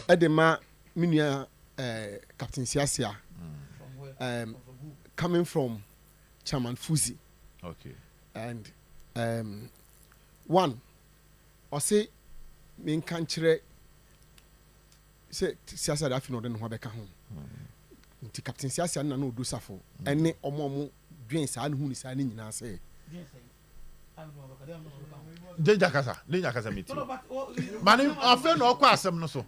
Edema Minia Captain Siasia coming from Chairman Fuzi. Okay. And one, or say, me can't say Siasa that you know then Wabeka home. The Captain Siasia no do suffer. Any or more drinks and who is signing in our say. Deja Casa meeting. Mani, I feel no quasam no so.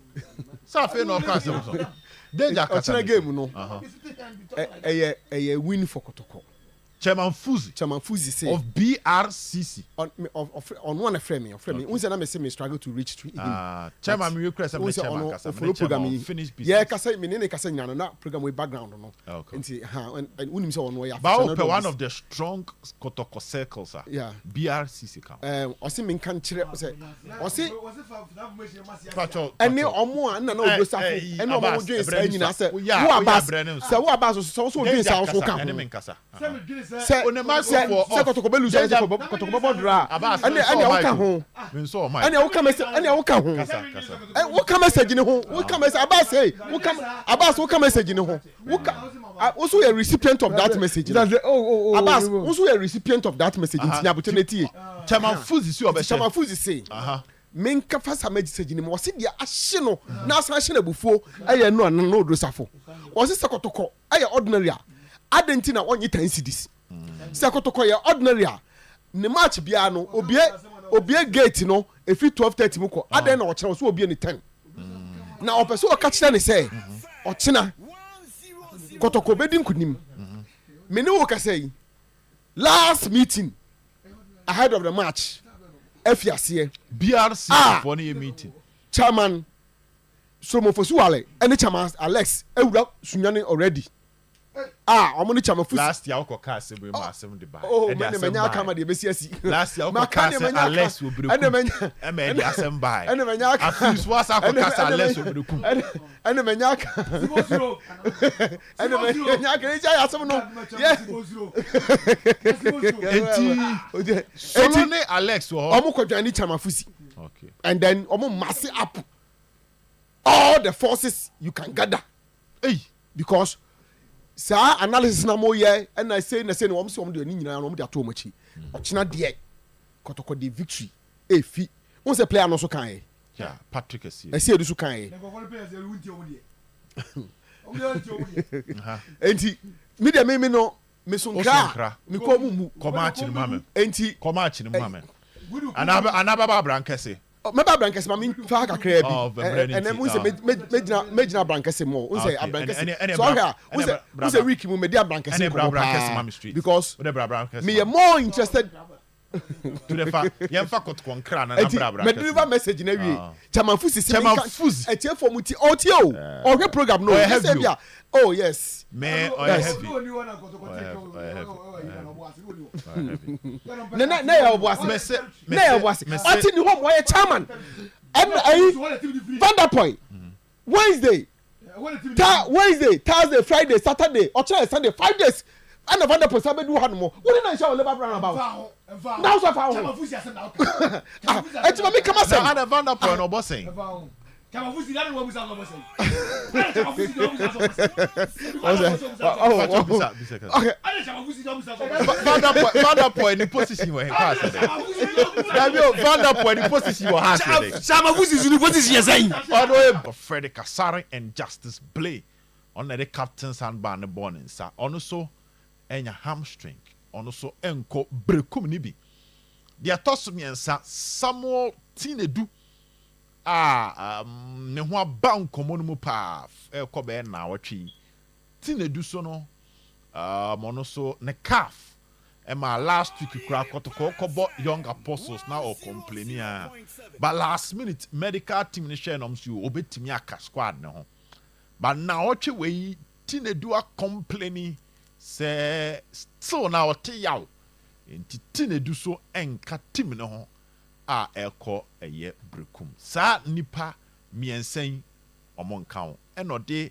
So I feel no quasam so. Deja Casa game no. A win for Kotoko. Chairman Fuzi say of BRCC on one frame. Unse na me say me struggle to reach to him. Chairman me request am chairman kasa finish business. Yeah, kasa me ne kasa nyana na program we background no. Okay. Nti and unim say ono ya. But one of the strong Kotoko circles yeah. BRCC can. Osi me kan kire say osi any omo an na odo safo any omo dwen say nyina say wo abas so dwen say so ka ho. Say Kotoko belu say Kotoko bodra any woka ho me so my any woka message any woka ho woka message ni ho woka message abas say woka message ni ho woka also a recipient of that message abas also a recipient of that message in opportunity Chairman Fuzi say menka fasa message ni mo se dia ahye no na san ahye na bufuo aye no odo safo o se Kotoko aye ordinary adentina onye 10 cedis Kotoko ye ordinary ne match bia no obie gate no efi 12:30 muko aden na o kire so obie ni 10 na o pese o ka kire ne say o kina Kotoko bedin kunim me ne wo ka say last meeting ahead of the match afiase BRC for the meeting chairman Somo Fosuwale and chairman Alex ewura sunyane already omoni chama Fuzi last year ko ka se we ma asem de ba e de menya aka de besi asi last year ko ka se Alex wo Berekum e me de asem ba e de menya aka afis was aka ka se Alex wo Berekum e de menya aka e de menya aka e ja asem no enti so ne Alex wo omo ko dwan ni chama Fuzi okay and then omo mass up all the forces you can gather because sa analysis na mo ye and I say na say no so de ni nyina no de ato mo chi ochina de Kotoko de victory efi won say player no so kan yeah Patrick e say edu so kan enti me de me no me so nkra me ko mu koma chi ni mame enti koma chi ni mame anaba brankese meba brankese ma me fa kakra bi and then we say mejina brankese mo we say brankese so here we say week mu me dia brankese because me more interested to the fact yemfa Kotoko nkra na bra me deliver message na wie Chairman Fuzi e tie for muti o tie o hwe program no say bia oh yes me o heavy na ya obuase na ya obuase ati ni home why chairman and Vanderpoint Wednesday Thursday Friday Saturday or Sunday 5 days and Vanderpoint sabe do hanmo we na show labor brand about now so far eti me kama say and Vanderpoint no boss saying Chama Fuzi la no musa no boss saying okay Vanderpoint ni position we pass Vanderpoint ni position we has Chama Fuzi ni position saying Odo Frederick Kasari and Justice Blay on the captain's handband born in sa ono so enya hamstring ono so enko Berekum ni bi dia tosom yensa Samuel Tinedu ne ho aba nkomo no mu pa ko be na watwi Tinedu so no ono so ne calf ma last week kura Kotoko kobo young apostles now or complaining but last minute medical team ni share nom so obetimi aka squad ne ho but now watwi we Tinedu a complaining say still now te yaw enti Tinedu so enka team ne ho eko eye Berekum sa nipa miensen omonka ho enode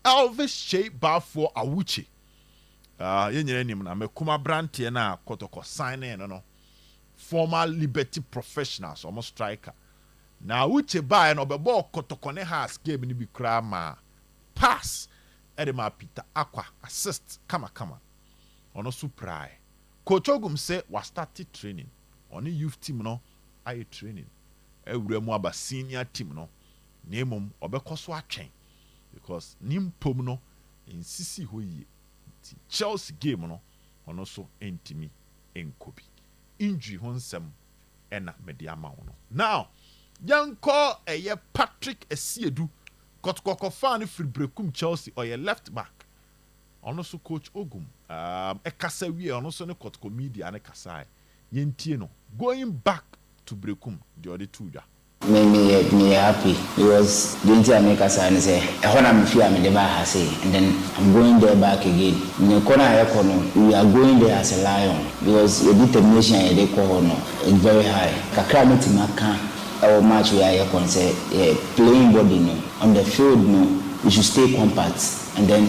Elvis Shea Bafo Awuchi yenyere nim na mekuma brante na Kotoko sign no former Liberty professionals almost striker na uche ba no bebo Kotoko ne has game ni bi kra ma pass edema Peter Aqua assist kama ono so pry Coach Ogum say was started training on youth team no aye training ewura mu aba senior team no nemom obekọ so atwen because nimpom no insisi ho yi Chelsea game no ono so entimi enkobi injury ho nsem ena media ma no now yanko eye Patrick Esiedu Kotoko fan free Berekum Chelsea or left back ono so Coach Ogum ekasa wie ono so ne Kotoko media ne kasa yentie no going back to Berekum the other two da me happy because the entire maker say when I'm fear me the back say and then I'm going there back again in the corner we are going there as a lion because the determination they call no is very high kakra me timaka our match we are here say playing body no on the field no we should stay compact and then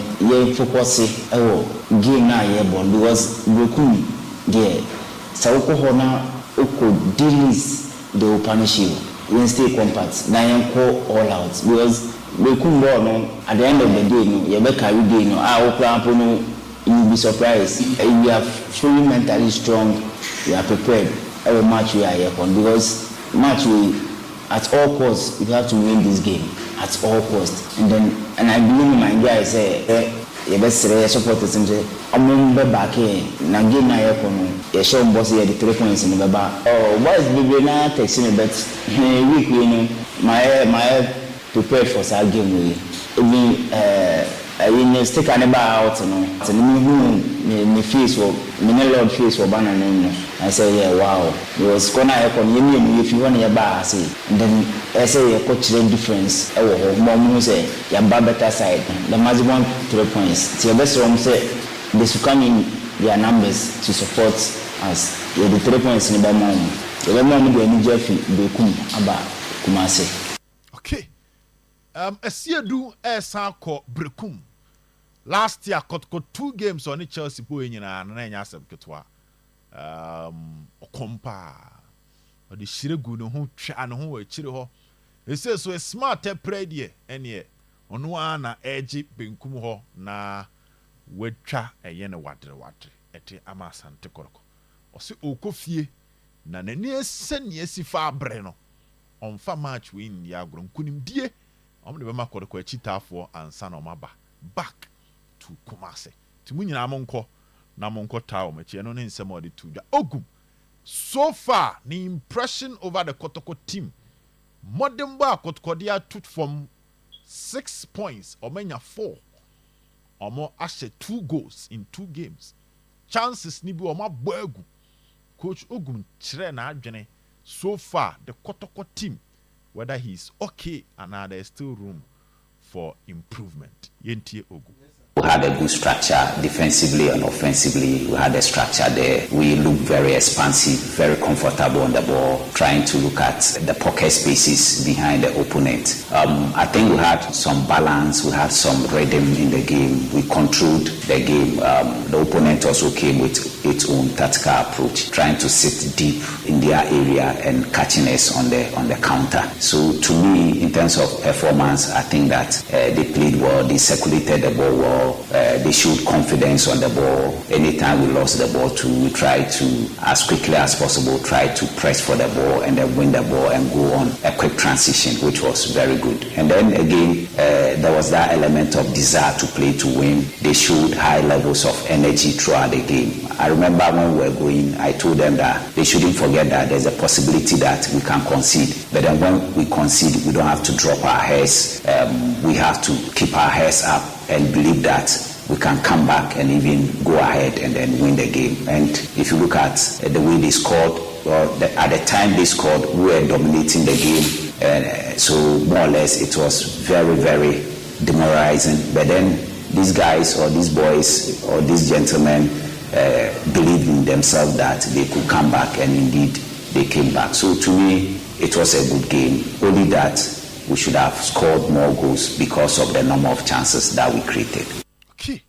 focus game na here ball because Berekum there so na deals they will punish you. We stay compact. Now you call all out because Berekum ball no. At the end of the day, no, you better carry day no. No, you'll be surprised. We are fully mentally strong. We are prepared. Every match we are here on because match we at all costs we have to win this game at all costs. And I believe in my guys say. You best say support the team say I'm back here na game na here kono you show boss here the 3 points in the baba boys be na text me but week we know my prepared for that game we even I stick an out no so me face for me Lord face for banana no I say yeah wow because corner here kono you if you want your bar say and then I say you coach the difference more say your better side the maximum 3 points so your best room say they should come in their numbers to support us the 3 points in the mom the mom do any Jeffy Berekum aba Kumase okay Esiedu Esako Berekum last year Kotoko 2 games on Chelsea boy nyina na nya asem ketwa okompa odi shiregu no ho twa no ho akire ho ese so a smart prediye ene ono ana eji benkum ho na wetwa eye ne wadre ete ama Asante Kotoko osi okofie na nani esani esifa abre no onfa match win ya agro nkunim die omde be makodoko achitafo ansa na omaba back to Kumase timunyina amonko na monko tawo meche no ne nsem ode tuja Ogum so far the impression over the Kotoko team modern ba Kotoko dia took from 6 points or menya 4 or more ashe 2 goals in 2 games chances ni bi o ma boagu Coach Ogum kire na adwene so far the Kotoko team whether he's okay and there is still room for improvement yentie Ogum. We had a good structure defensively and offensively. We had a structure there. We looked very expansive, very comfortable on the ball, trying to look at the pocket spaces behind the opponent. I think we had some balance. We had some rhythm in the game. We controlled the game. The opponent also came with its own tactical approach, trying to sit deep in their area and catching us on the counter. So to me, in terms of performance, I think that they played well. They circulated the ball well. They showed confidence on the ball. Anytime we lost the ball, we tried to, as quickly as possible, try to press for the ball and then win the ball and go on a quick transition, which was very good. And then again, there was that element of desire to play to win. They showed high levels of energy throughout the game. I remember when we were going, I told them that they shouldn't forget that there's a possibility that we can concede. But then when we concede, we don't have to drop our heads. We have to keep our heads up and believe that we can come back and even go ahead and then win the game. And if you look at the way they scored, at the time they scored, we were dominating the game. So more or less, it was very, very demoralizing. But then these guys or these boys or these gentlemen believed in themselves that they could come back, and indeed they came back. So to me, it was a good game. Only that we should have scored more goals because of the number of chances that we created. Okay.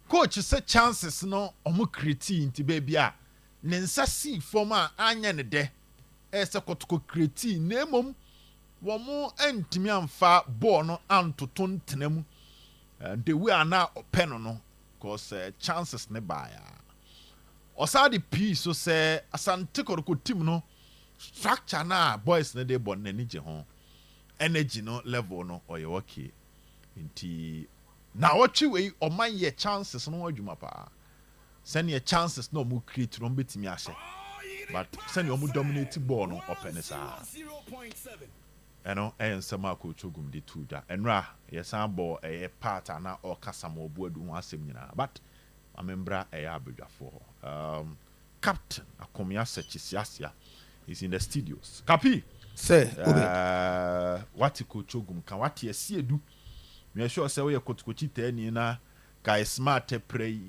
Coach said chances no omo create into baby a nensa si form a anya ne de ese Kotoko create na emom Womo entimi amfa ball no antoto ntenam. The way ana openo no cause chances ne baya. Osadi P so say Asante Kotoko team no structure na boys ne dey born n'ani je ho. Energy no level no oye okay. Nti na watchi we oman ye chances no adwuma pa. Send your chances no mu create no betimi ahye. But send your mu dominate ball no open sa. Eno ensema ko chogum de tuda. Enra yesan ball part na or kasa mo buadu ho asem nyina. But amembra abedwafo. Captain Akomia Sechisiasia is in the studios. Kapi say what ko chogum kan what ye siedu. Me sure say we kotukochi tani na kai smart pray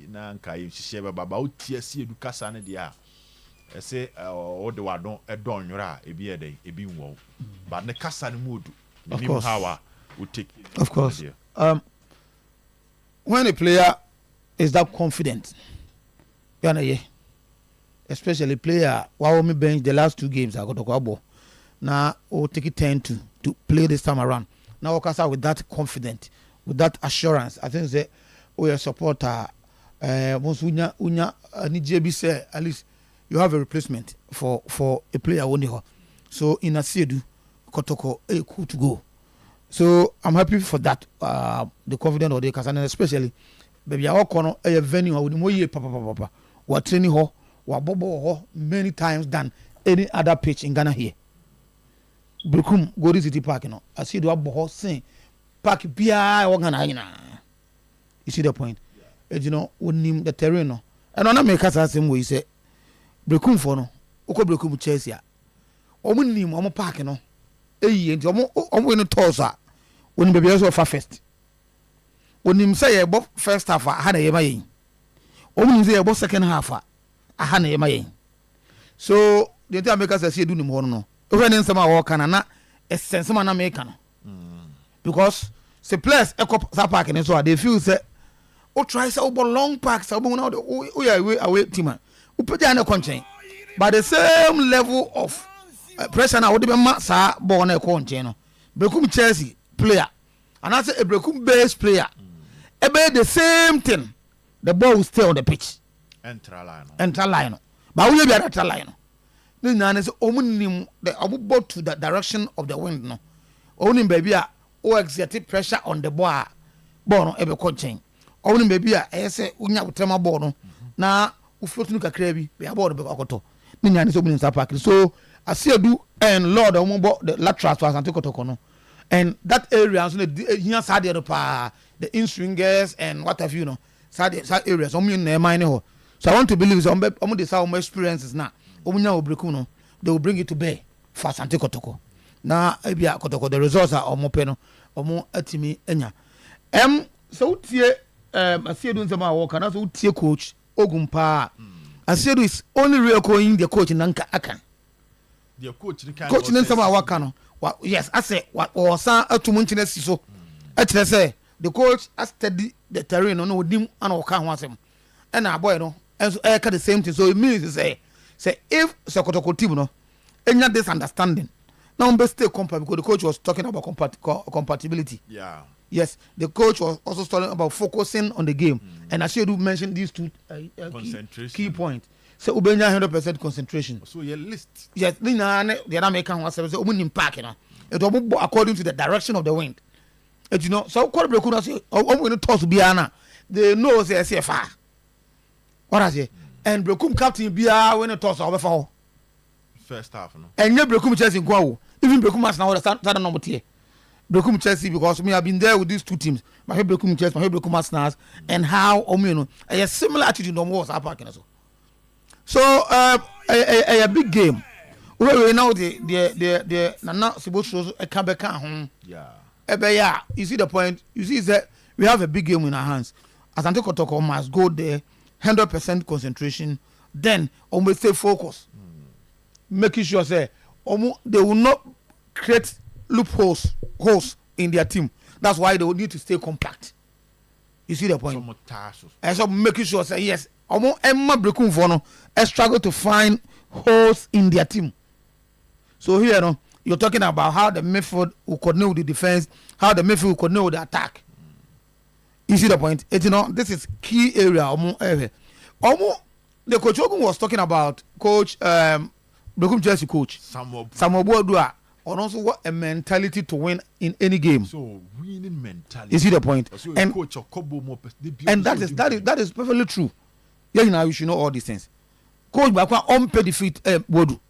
na kai hihye baba utie siedu kasa ne dia. Say all the wadon edon nwura ebi eden ebi nwo but ne kasa ne modu ni how we take of course when a player is that confident especially player while me bench the last 2 games I got to go now or take it 10 to play this time around now Okasa with that confident with that assurance I think say we are supporter once unya ni JB say at least you have a replacement for a player only. So in Asiedu, Kotoko, cool to go. So I'm happy for that. The confidence of the Kasana, especially baby, our corner a venue with more papa. We're training her, we're bobo many times than any other pitch in Ghana here. Berekum go to City Park, I see the boho saying Park Bia or Ghana. You see the point? You know, when him the terrain, and on America, same way, say. Berekum for no uko Berekum Chelsea omo nim omo park no eyi enti omo no toss a woni bebe so fa first wonim say ye bo first half ha na ye ma yen omo nim say ye bo second half ha na ye ma yen so the time make us say do nim ho no o hwe ne nsema wo kana na essence ma na make no because the players ekop sa park ne so they feel say o try say o bo long park say o bo na o ya away team but the same level of pressure now would be sa born a conchain. Berekum Chelsea player, and I say a Berekum base player. About the same thing, the ball will stay on the pitch. Enter line. But we be at line. Then I say only the ball to the direction of the wind. No, only baby o exert pressure on the ball. Ball no ebe conchain. Only baby I say unya utema ball no na. Uflotu kakra bi be about the akoto ni nyane so bin park so Asiedu and Lord ombo the lateral to Asante Kotoko no and that area so here side the pa the in-swingers and what have you know side areas omu na mine ho so I want to believe so omu dey say experiences na omu nya Berekum no they will bring it to bear for Asante Kotoko na ebia Kotoko the results are omu pe no omu atimi enya so tie Asiedu nsema wo kana so tie coach Ogumpa. Asiedu is only real coin the coach in Nanka Akan. The coach in some Wakano. Yes, I say what or San Atumunchines so. Actually, say the coach has studied the terrain on no dim and Okan was him. And our boy no, and so I the same thing. So it means to say if Kotoko team no, any this understanding. Now best stay compatible because the coach was talking about compatibility. Yeah. Yes, the coach was also talking about focusing on the game. And Asiedu mentioned these 2 key points. So, Ubenya 100% concentration. So, your list. Yes, the other American was saying, impact, it according to the direction of the wind. And you know, so, Berekum say, I'm going to toss Biana. They know, say, far. What I say? And Berekum captain Bia when it toss over for first half, no. And you Berekum Chelsea go. Even Berekum has now started number 3. Berekum Chelsea because me have been there with these 2 teams. My Berekum Chelsea, my Berekum Arsenal, and how a similar attitude on was happening. So a big game. We now the Nana supposed to a comeback home. Yeah. You see the point. You see that we have a big game in our hands. Asante Kotoko must go there, 100% concentration. Then almost stay focused, making sure say they will not create holes in their team. That's why they will need to stay compact. You see the point? And so making sure say yes, Emma Berekum for no struggle to find holes in their team. So here you're talking about how the midfield will coordinate with the defense, how the midfield will coordinate with the attack. You see the point? It's, you know, this is key area. The coach Ogun was talking about coach Berekum Chelsea coach Samuel Boadua, and also what a mentality to win in any game. So winning mentality. You see the point? And coach that is perfectly true. Yeah, you know, you should know all these things. Coach Bakwa unpaid defeat Bodu.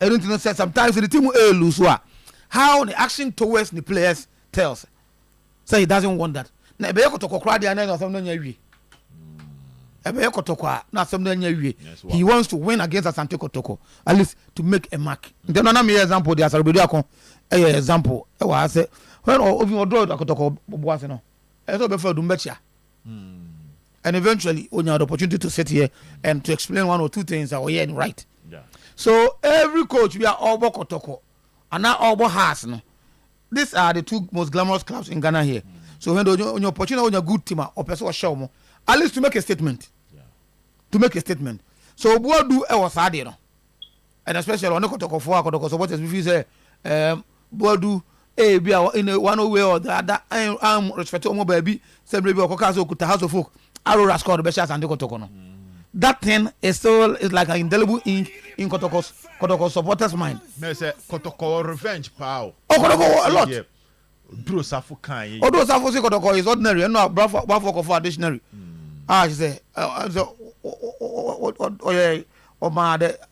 I don't know, sometimes the team will lose. How the action towards the players tells. So he doesn't want that. Na ebe Kotoko crowd there na some no nya ebe Kotoko na some no nya he wants to win against Asante Kotoko, at least to make a mark. Then na me example there Asante Kotoko example e wa say when obi draw Kotoko boase no e so be for do mbechia. And eventually when you have the opportunity to sit here and to explain one or two things that were here and right. Yeah. So every coach we are all Kotoko and now all has no. These are the two most glamorous clubs in Ghana here. So when you opportunity when you're good team or person or show more, at least to make a statement. Yeah. To make a statement. So what do I was sad, you know? And especially when Kotoko for Kotoko supporters, if you say what do be in one way or the other, I'm respecting my baby, say baby or Kokazo could house of folk, Arrow scored the best chance and Kotoko. That thing is still is like an indelible ink in Kotoko supporters' mind. Me say Kotoko revenge power. Oh, Kotoko a lot. Duro Safo kan. Although Safo say Kotoko is ordinary, and not Brafo for dictionary. She say, the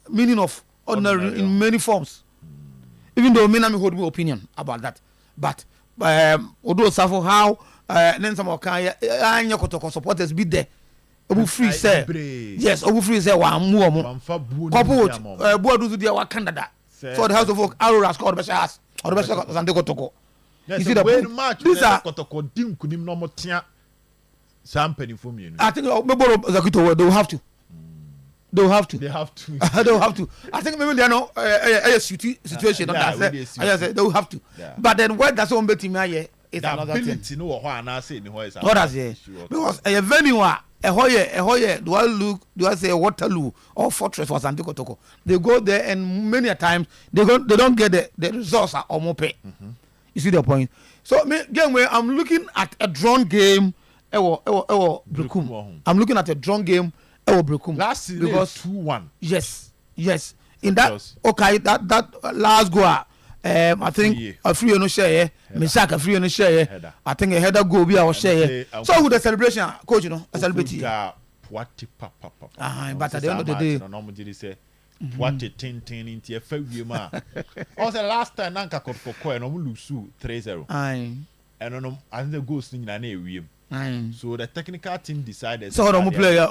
meaning of ordinary in many forms. Even though me hold my opinion about that, but although Safo how then some of Kotoko supporters be there. Obu free say yes, Obu free say wa mu omo couple board do there wa Canada. So the house of folk Arrow scored the best house or the best Asante Kotoko. You see the match these are Kotoko dim kunim no motia sampeni for me. I think maybe Zakito they will have to. They will have to. They have to. They will have to. I think maybe they are no situation. They will have to. But then where does one bet me here is another thing. No ho say ni ho is. What does it? Because a venue do I look? Do I say Waterloo or Fortress or Asante Kotoko? They go there and many a times they don't get the results are almost pay. You see the point? So again, I'm looking at a drawn game. Berekum. I'm looking at a drawn game. Berekum. Last season because 2-1. Yes. In that okay, that last goal. I think a free no share, Misaka a free no share. I think a header go be our share. So with the celebration, coach, you know, a celebration. But at the end of the day, normally say, what a tin into a fair ma. Also, last time Nanka Kotoko and lose 3-0. And I think the goals in an area. So the technical team decided. So the player,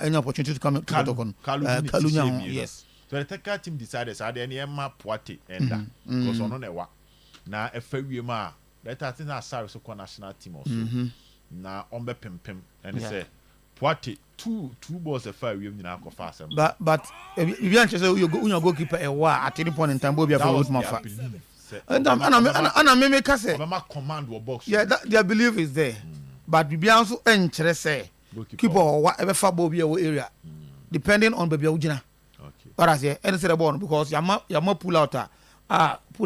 any opportunity to come to Kalunya, yes. So the technical team decided so they near map Puate and that because on newa na efe ma that I think na sorry so national team also na ombe pim and they say Puate two balls a fair we na go fast but if you want to say you goalkeeper at any point in time will be a for my and I me say command or box yeah that their belief is there but we be also enche say keeper or whatever football be area depending on baby ujina. What I say, and the ball because you're pull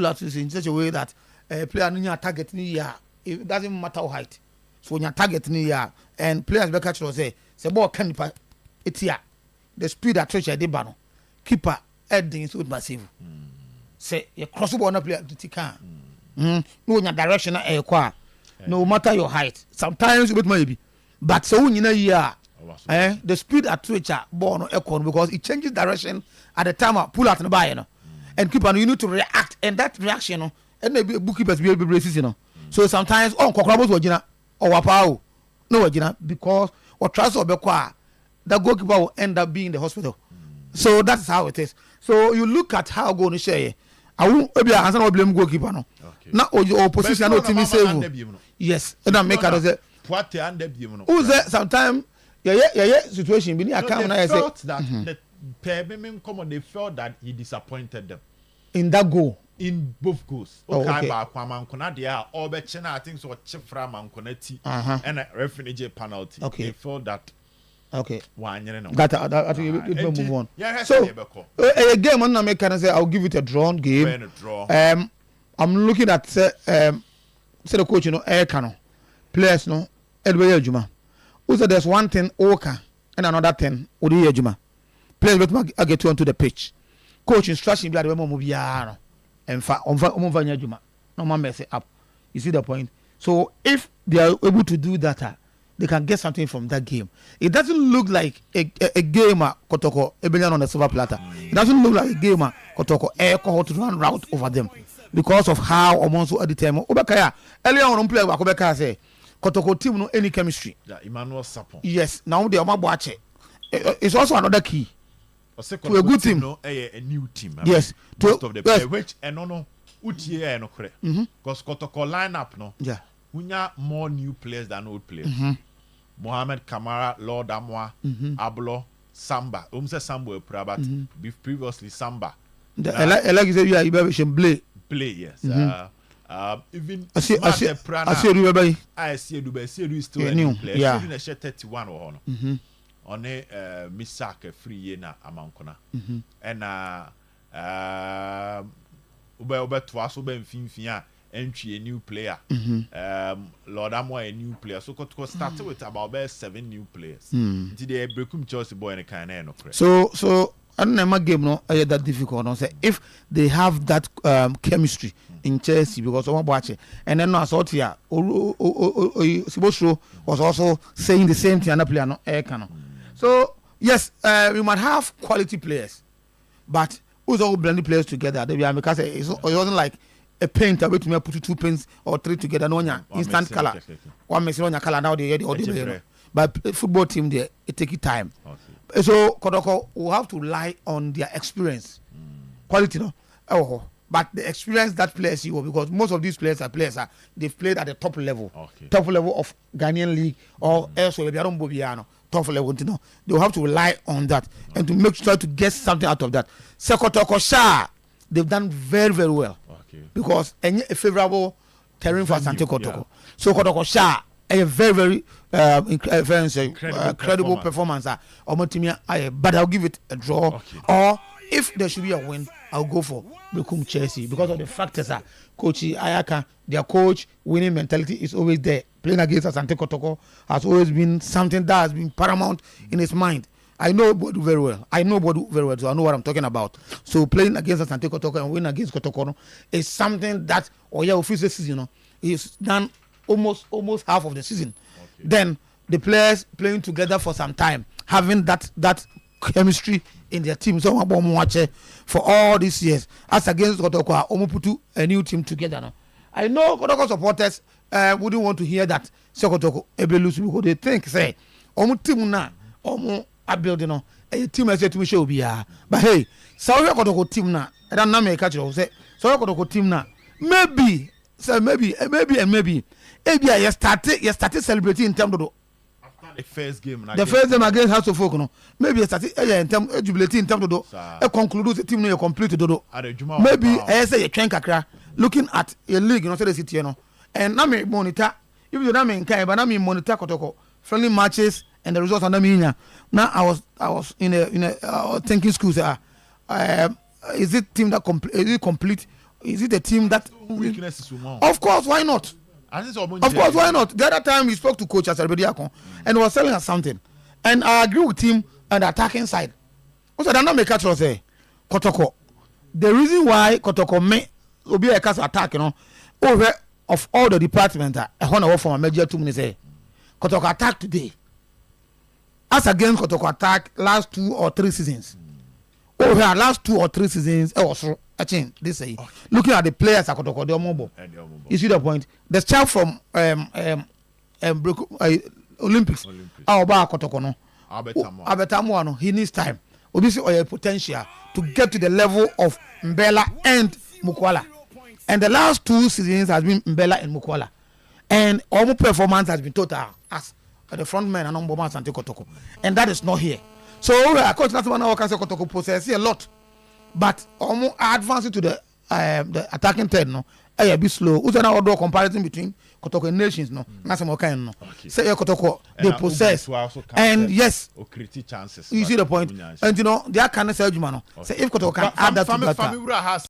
out is in such a way that player near target near it doesn't matter how height. So when you're target near and players be catch say ball can it's here. The speed at which I did bano. Keeper heading with massive. Say you cross the ball na player to take no in your direction no matter your height. Sometimes it maybe. But so when you know the speed at which ball no echo because it changes direction at the time I pull out the bar, you know, and keep on you need to react, and that reaction, you know, and the bookkeepers be able to resist, you know. So sometimes Kokrabos wajina or wapao no wajina because or trust or bekwa the goalkeeper will end up being in the hospital. So that's how it is. So you look at how go to share. I won't be a answer blame goalkeeper no. Now or position no team save. Yes, and I make out say what and them. Who's that sometimes yeah situation be I come na say that they felt that he disappointed them in that goal in both goals. Okay. Or I think so chifra mankoneti and a referee penalty. Okay. They felt that Okay. One year no. That I think we move on. Yeah, So so a game on I can say I'll give it a drawn game. I'm looking at say the coach, you know, air cano players, no, Edway Juma. Also, there's one thing, Oka, and another thing, Odi Juma. Players, but I get you onto the pitch. Coach instruction, blood, Mobiano, and on Juma. No man mess it up. You see the point? So, if they are able to do that, they can get something from that game. It doesn't look like a game Kotoko, a billion on the silver platter. It doesn't look like a game Kotoko, air cohort to run route over them. Because of how almost at the time Obakaya earlier on play Obaka say Kotoko team no any chemistry. Yeah, Emmanuel Sapon. Yes, now they are Mabuache. It's also another key to a good team. No, a new team. Yes, most of the players which and no utie no correct. Because Kotoko lineup no. Yeah. Unya more new players than old players. Mohamed Kamara, Lord Amwa, Ablo, Samba. Say Samba but previously Samba. Like you said, you are play, yes. Even I see Rubai. I see Rubai still a new player. Yeah. Even a 31 or on a Misaka free year na Amankona. And Uber twice over Finfia entry a new player. Lord Amwa a new player. So Kotoko started with about 7 new players. Did they Berekum Chelsea boy and a kind of So I don't know game no that difficult. No say if they have that chemistry in Chelsea because someone watch it, and then no assault here. Sibosho was also saying the same thing. Another player no air canon. So yes, we might have quality players, but who's all blending players together? They because it wasn't like a painter wait to put 2 paints or 3 together. No instant color. One makes on your color now. They the but football team there it take time. So Kotoko will have to rely on their experience, quality, no. But the experience that players you because most of these players they've played at the top level, top level of Ghanaian league or elsewhere. They don't Bobiano top level, you know. They will have to rely on that and to make sure to get something out of that. So Kotoko Sha, they've done very very well because a favorable terrain for Asante Kotoko. Yeah. So Kotoko Sha. A very incredible performance. But I'll give it a draw. Or if there should be a win, I'll go for Berekum Chelsea because of the factors. Coach Ayaka, their coach, winning mentality is always there. Playing against Asante Kotoko has always been something that has been paramount in his mind. I know Bodu very well. So I know what I'm talking about. So playing against Asante Kotoko and winning against Kotoko is something that official season, is done almost half of the season. Then the players playing together for some time, having that chemistry in their team. So for all these years, as against Kotoko, put a new team together now. I know Kotoko supporters wouldn't want to hear that Kotoko lose because they think say team na a building a team as to show be but hey, so Kotoko team na I don't know me catch you say so Kotoko team na maybe you started celebrating in terms of the first game against House of Folk, no. Maybe you started in terms of jubilating in terms of a conclude the team you complete to maybe I say you train kakra looking at a league, you know, say the city, you know, and now me monitor. If you don't mean but now me monitor Kotoko friendly matches and the results on the now I was in a thinking school. Is it team that is it complete? Is it a team that weakness is more? Of course, why not? Of course, why not? The other time we spoke to Coach Asarbediakon and was telling us something, and I agree with him on the attacking side. Also, I don't make a say Kotoko. The reason why Kotoko may be a cast attack, you know, over of all the departments, I want to work from a major 2 minutes. Kotoko attack today, as against Kotoko attack last 2 or 3 seasons. Over last 2 or 3 seasons, also. This say looking at the players at Kotoko, they're mobile. You see the point? The child from Olympics. About Kotoko no. Abetamu he needs time. Obviously, or potential to get to the level of Mbella and Mukwala. And the last 2 seasons has been Mbella and Mukwala. And all performance has been total as the front man and Mboma Asante Kotoko. And that is not here. So I coach that's one I can say Kotoko possesses a lot. But almost advancing to the attacking third, no, a bit slow. Who's an outdoor comparison between Kotoko and nations? No, that's some kind. No, say Kotoko they possess, and yes, chances. You see the point, and you know they are kind of say Say if Kotoko can add that to that.